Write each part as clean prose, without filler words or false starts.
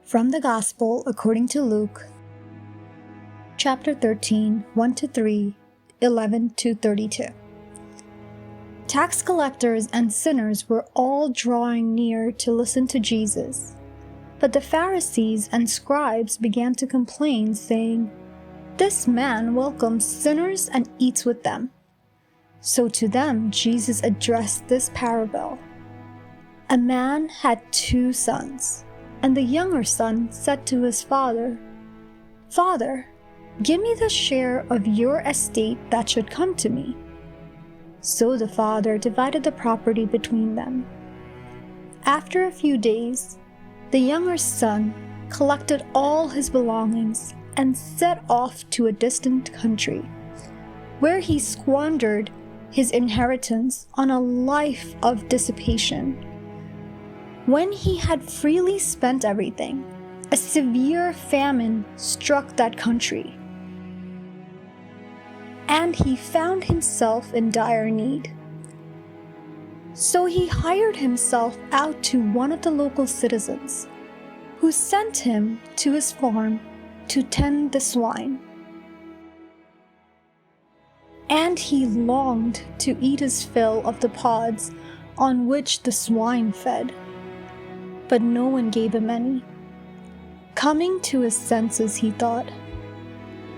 From the Gospel according to Luke, chapter 13, 1-3, 11-32. Tax collectors and sinners were all drawing near to listen to Jesus. But the Pharisees and scribes began to complain, saying, "This man welcomes sinners and eats with them." So to them Jesus addressed this parable. A man had 2 sons, and the younger son said to his father, "Father, give me the share of your estate that should come to me." So the father divided the property between them. After a few days, the younger son collected all his belongings and set off to a distant country, where he squandered his inheritance on a life of dissipation. When he had freely spent everything, a severe famine struck that country, and he found himself in dire need. So he hired himself out to one of the local citizens, who sent him to his farm to tend the swine. And he longed to eat his fill of the pods on which the swine fed, but no one gave him any. Coming to his senses, he thought,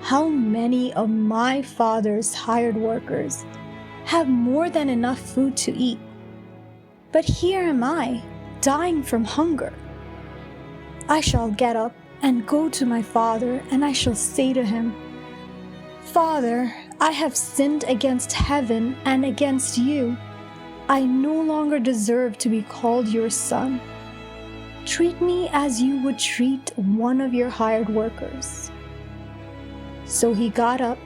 "How many of my father's hired workers have more than enough food to eat? But here am I, dying from hunger. I shall get up and go to my father, and I shall say to him, 'Father, I have sinned against heaven and against you. I no longer deserve to be called your son. Treat me as you would treat one of your hired workers.' So he got up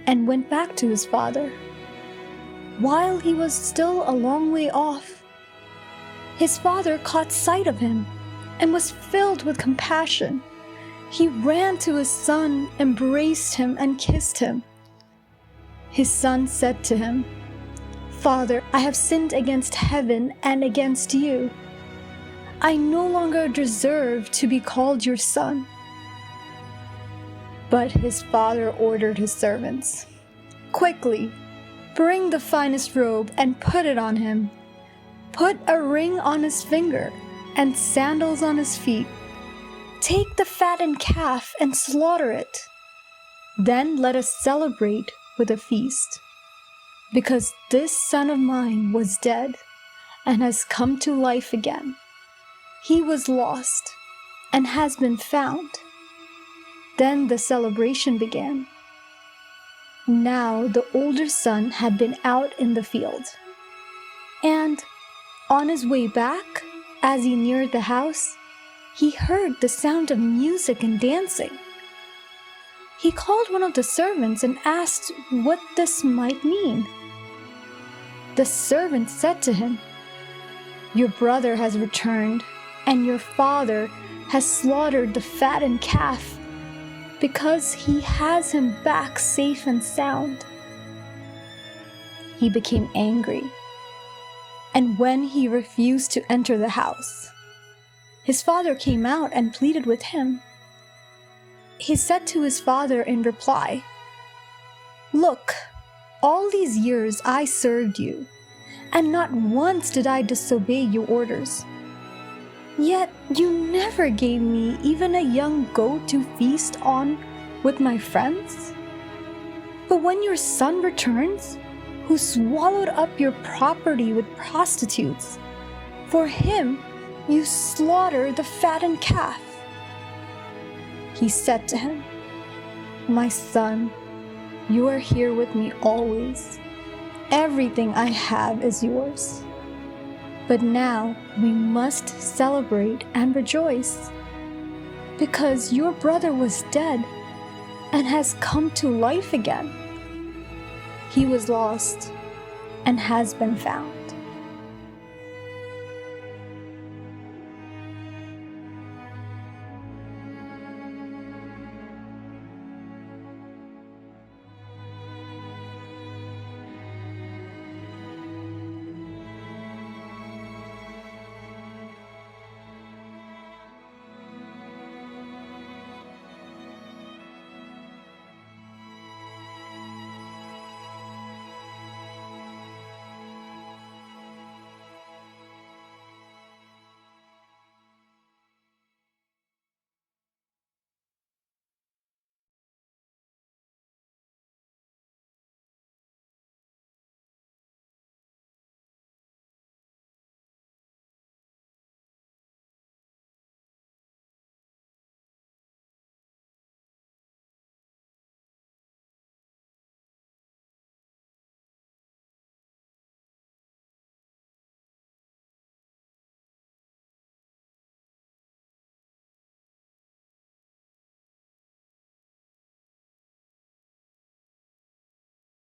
and went back to his father. While he was still a long way off, his father caught sight of him and was filled with compassion. He ran to his son, embraced him, and kissed him. His son said to him, 'Father, I have sinned against heaven and against you. I no longer deserve to be called your son.' But his father ordered his servants, 'Quickly, bring the finest robe and put it on him. Put a ring on his finger and sandals on his feet. Take the fattened calf and slaughter it. Then let us celebrate with a feast. Because this son of mine was dead and has come to life again. He was lost and has been found.' Then the celebration began. Now the older son had been out in the field, and on his way back, as he neared the house, he heard the sound of music and dancing. He called one of the servants and asked what this might mean. The servant said to him, 'Your brother has returned, and your father has slaughtered the fattened calf, because he has him back safe and sound.' He became angry, and when he refused to enter the house, his father came out and pleaded with him. He said to his father in reply, 'Look, all these years I served you, and not once did I disobey your orders. Yet you never gave me even a young goat to feast on with my friends. But when your son returns, who swallowed up your property with prostitutes, for him you slaughter the fattened calf.' He said to him, 'My son, you are here with me always. Everything I have is yours. But now we must celebrate and rejoice, because your brother was dead and has come to life again. He was lost and has been found.'"